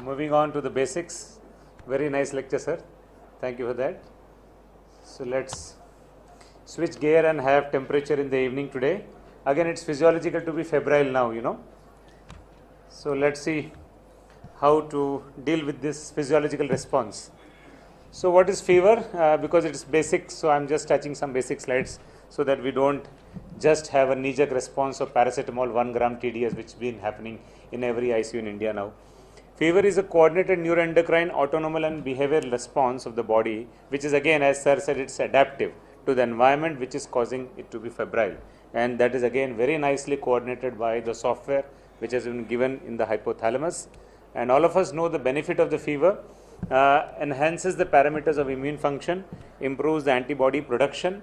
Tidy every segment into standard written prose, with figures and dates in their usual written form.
moving on to the basics. Very nice lecture, sir. Thank you for that. So let's switch gear and have temperature in the evening today. Again, it's physiological to be febrile now, you know. So let's see how to deal with this physiological response. So what is fever? Because it's basic, so I'm just touching some basic slides so that we don't just have a knee-jerk response of paracetamol 1 gram TDS, which has been happening in every ICU in India now. Fever is a coordinated neuroendocrine autonomic and behavioral response of the body, which is again, as sir said, it's adaptive to the environment which is causing it to be febrile. And that is again very nicely coordinated by the software which has been given in the hypothalamus. And all of us know the benefit of the fever. Enhances the parameters of immune function, improves the antibody production,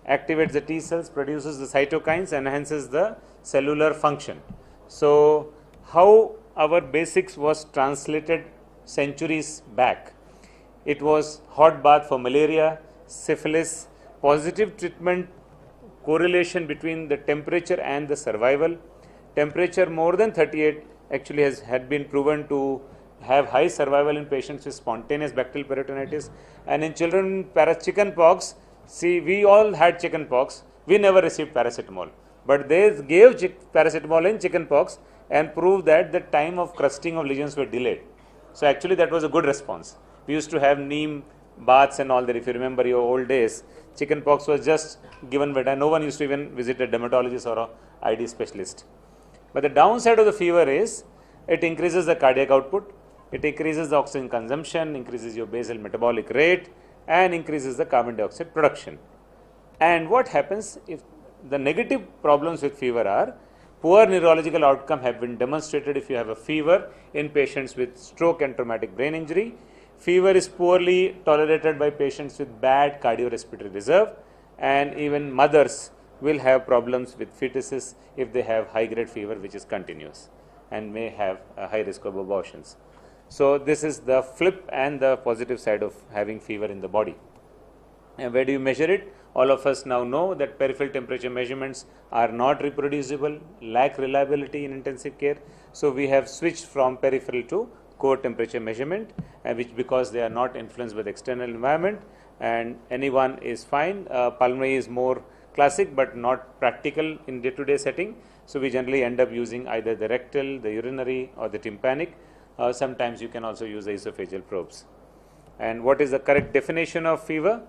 activates the T cells, produces the cytokines, enhances the cellular function. So, how our basics was translated centuries back? It was hot bath for malaria, syphilis, positive treatment correlation between the temperature and the survival. Temperature more than 38 actually had been proven to have high survival in patients with spontaneous bacterial peritonitis. And in children chicken pox, see, we all had chicken pox, we never received paracetamol, but they gave paracetamol in chicken pox and proved that the time of crusting of lesions were delayed. So actually that was a good response. We used to have neem baths and all that. If you remember your old days, chicken pox was just given better. No one used to even visit a dermatologist or a ID specialist. But the downside of the fever is it increases the cardiac output, it increases the oxygen consumption, increases your basal metabolic rate, and increases the carbon dioxide production. And what happens if the negative problems with fever are poor neurological outcome have been demonstrated if you have a fever in patients with stroke and traumatic brain injury. Fever is poorly tolerated by patients with bad cardiorespiratory reserve, and even mothers will have problems with fetuses if they have high grade fever which is continuous and may have a high risk of abortions. So this is the flip and the positive side of having fever in the body. And where do you measure it? All of us now know that peripheral temperature measurements are not reproducible, lack reliability in intensive care. So we have switched from peripheral to core temperature measurement, which because they are not influenced by the external environment, and anyone is fine. Pulmonary is more classic but not practical in day-to-day setting. So we generally end up using either the rectal, the urinary, or the tympanic. Sometimes you can also use the esophageal probes. And what is the correct definition of fever?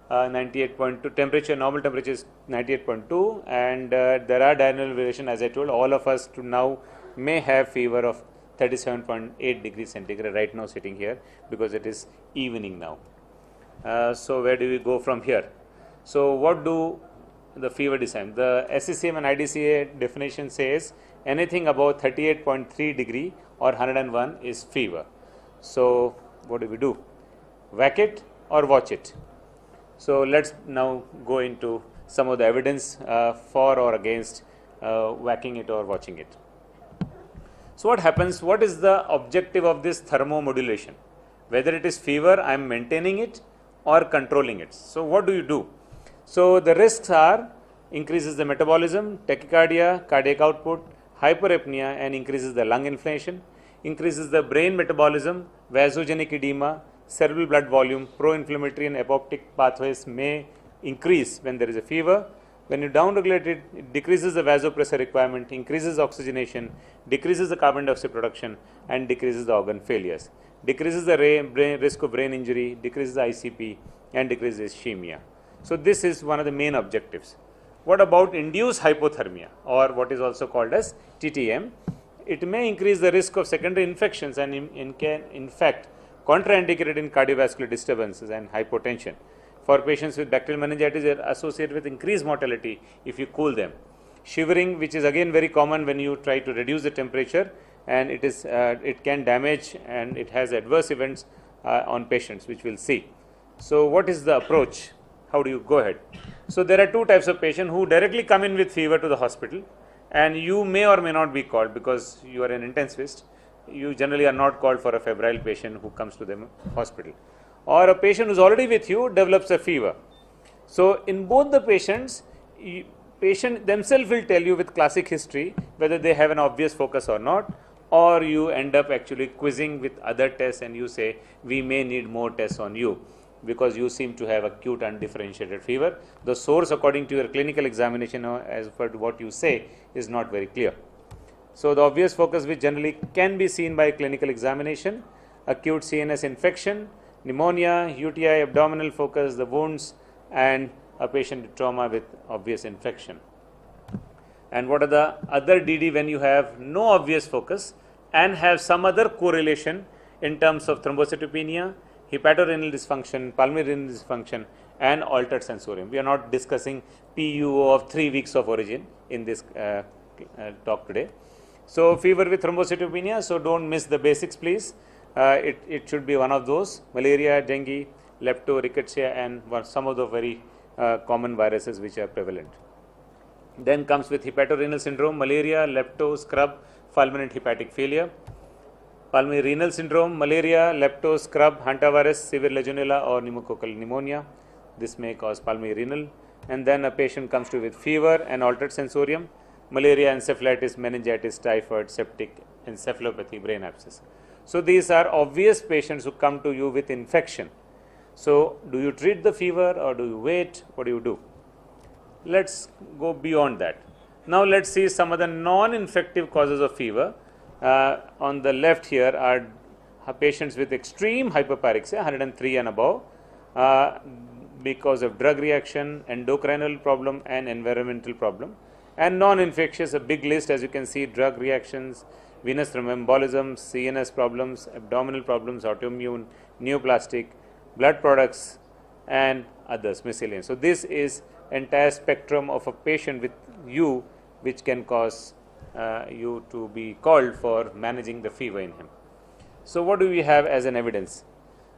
98.2 temperature, normal temperature is 98.2, and there are diurnal variation, as I told. All of us to now may have fever of 37.8 degrees centigrade right now sitting here because it is evening now. So where do we go from here? So what do the fever design? The SCCM and IDCA definition says anything above 38.3 degree or 101 is fever. So what do? Whack it or watch it? So let's now go into some of the evidence for or against whacking it or watching it. So what happens? What is the objective of this thermomodulation? Whether it is fever, I am maintaining it or controlling it. So what do you do? So the risks are increases the metabolism, tachycardia, cardiac output, hyperapnea, and increases the lung inflammation, increases the brain metabolism, vasogenic edema, cerebral blood volume, pro-inflammatory and apoptic pathways may increase when there is a fever. When you downregulate it, it decreases the vasopressor requirement, increases oxygenation, decreases the carbon dioxide production, and decreases the organ failures, decreases the risk of brain injury, decreases the ICP, and decreases ischemia. So this is one of the main objectives. What about induced hypothermia, or what is also called as TTM? It may increase the risk of secondary infections and can in fact contraindicated in cardiovascular disturbances and hypotension. For patients with bacterial meningitis, they are associated with increased mortality if you cool them. Shivering, which is again very common when you try to reduce the temperature, and it can damage and it has adverse events on patients, which we'll see. So what is the approach? How do you go ahead? So there are two types of patients who directly come in with fever to the hospital, and you may or may not be called because you are an intensivist. You generally are not called for a febrile patient who comes to the hospital. Or a patient who is already with you develops a fever. So in both the patients, patient themselves will tell you with classic history whether they have an obvious focus or not, or you end up actually quizzing with other tests and you say we may need more tests on you because you seem to have acute undifferentiated fever. The source according to your clinical examination as per what you say is not very clear. So the obvious focus which generally can be seen by clinical examination: acute CNS infection, pneumonia, UTI, abdominal focus, the wounds, and a patient with trauma with obvious infection. And what are the other DD when you have no obvious focus and have some other correlation in terms of thrombocytopenia, hepatorenal dysfunction, pulmonary renal dysfunction, and altered sensorium? We are not discussing PUO of 3 weeks of origin in this talk today. So fever with thrombocytopenia, so don't miss the basics please. It should be one of those: malaria, dengue, lepto, rickettsia, and some of the very common viruses which are prevalent. Then comes with hepatorenal syndrome, malaria, lepto, scrub, fulminant hepatic failure. Pulmonary renal syndrome, malaria, lepto, scrub, hantavirus, severe legionella or pneumococcal pneumonia. This may cause pulmonary renal. And then a patient comes to with fever and altered sensorium, malaria, encephalitis, meningitis, typhoid, septic, encephalopathy, brain abscess. So these are obvious patients who come to you with infection. So do you treat the fever or do you wait? What do you do? Let's go beyond that. Now let's see some of the non-infective causes of fever. On the left here are patients with extreme hyperpyrexia, 103 and above, because of drug reaction, endocrinal problem, and environmental problem. And non-infectious, a big list, as you can see: drug reactions, venous thromboembolisms, CNS problems, abdominal problems, autoimmune, neoplastic, blood products, and others, miscellaneous. So this is entire spectrum of a patient with you which can cause you to be called for managing the fever in him. So what do we have as an evidence?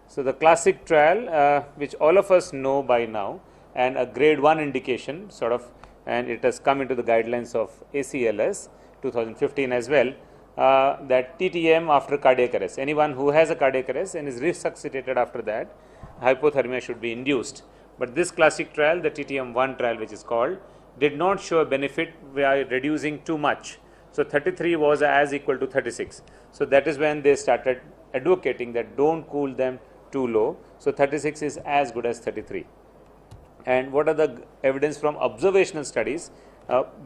So the classic trial, which all of us know by now, and a grade 1 indication sort of, and it has come into the guidelines of ACLS 2015 as well, that TTM after cardiac arrest. Anyone who has a cardiac arrest and is resuscitated after that, hypothermia should be induced. But this classic trial, the TTM1 trial which is called, did not show a benefit by reducing too much. So 33 was as equal to 36. So that is when they started advocating that don't cool them too low. So 36 is as good as 33. And what are the evidence from observational studies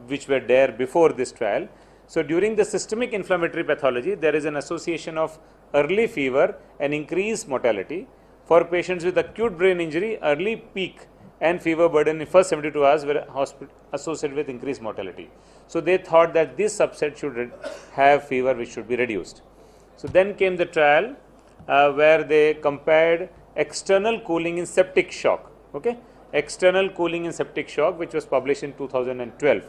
which were there before this trial? So during the systemic inflammatory pathology, there is an association of early fever and increased mortality. For patients with acute brain injury, early peak and fever burden in first 72 hours were associated with increased mortality. So they thought that this subset should have fever which should be reduced. So then came the trial where they compared external cooling in septic shock. Okay, external cooling in septic shock, which was published in 2012.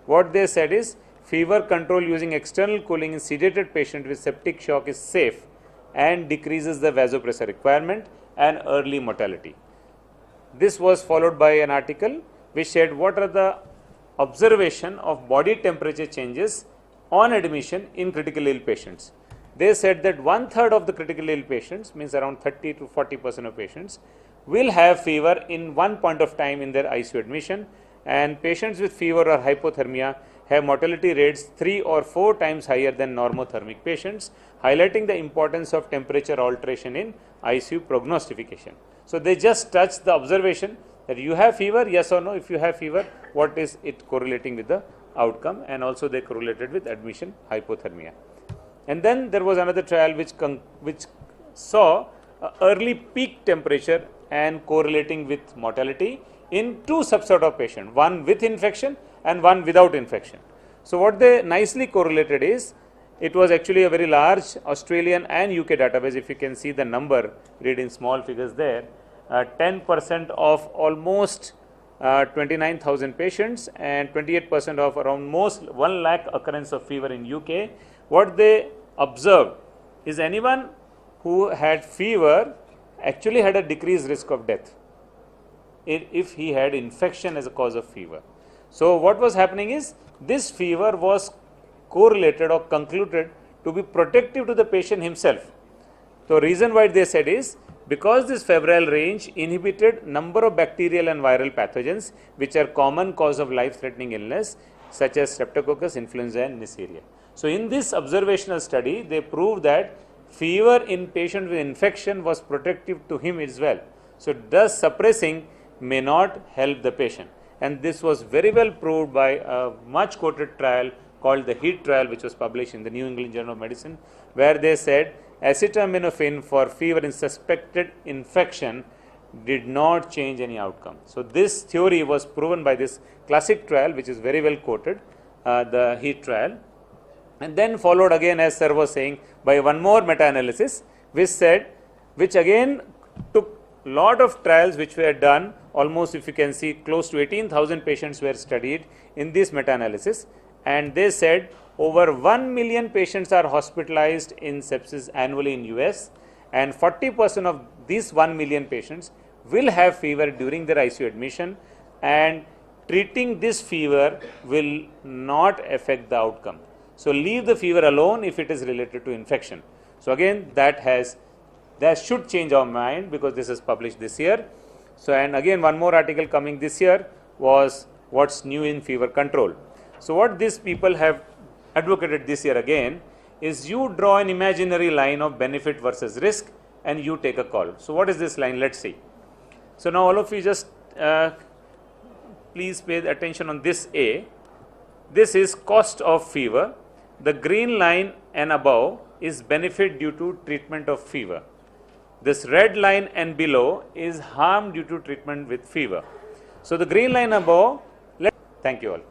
What they said is fever control using external cooling in sedated patient with septic shock is safe and decreases the vasopressor requirement and early mortality. This was followed by an article which said what are the observation of body temperature changes on admission in critical ill patients. They said that 1/3 of the critical ill patients, means around 30 to 40% of patients, will have fever in one point of time in their ICU admission, and patients with fever or hypothermia have mortality rates 3 or 4 times higher than normothermic patients, highlighting the importance of temperature alteration in ICU prognostication. So they just touched the observation that you have fever, yes or no. If you have fever, what is it correlating with the outcome? And also they correlated with admission hypothermia. And then there was another trial which saw early peak temperature and correlating with mortality in 2 subset of patients, one with infection and one without infection. So what they nicely correlated is, it was actually a very large Australian and UK database. If you can see the number, read in small figures there, 10% of almost 29,000 patients and 28% of around most 1 lakh occurrence of fever in UK. What they observed is anyone who had fever actually had a decreased risk of death if he had infection as a cause of fever. So what was happening is, this fever was correlated or concluded to be protective to the patient himself. So reason why they said is, because this febrile range inhibited number of bacterial and viral pathogens which are common cause of life-threatening illness, such as Streptococcus, influenza and Neisseria. So in this observational study, they proved that fever in patient with infection was protective to him as well. So thus suppressing may not help the patient. And this was very well proved by a much quoted trial called the HEAT trial, which was published in the New England Journal of Medicine, where they said acetaminophen for fever in suspected infection did not change any outcome. So this theory was proven by this classic trial, which is very well quoted, the HEAT trial, and then followed again, as sir was saying, by one more meta-analysis, which again took lot of trials which were done, almost, if you can see, close to 18,000 patients were studied in this meta-analysis, and they said over 1 million patients are hospitalized in sepsis annually in US, and 40% of these 1 million patients will have fever during their ICU admission, and treating this fever will not affect the outcome. So leave the fever alone if it is related to infection. So again, that should change our mind, because this is published this year. So, and again, one more article coming this year was what's new in fever control. So what these people have advocated this year again is you draw an imaginary line of benefit versus risk and you take a call. So what is this line? Let's see. So now all of you just please pay attention on this A. This is cost of fever. The green line and above is benefit due to treatment of fever. This red line and below is harm due to treatment with fever. So the green line above, thank you all.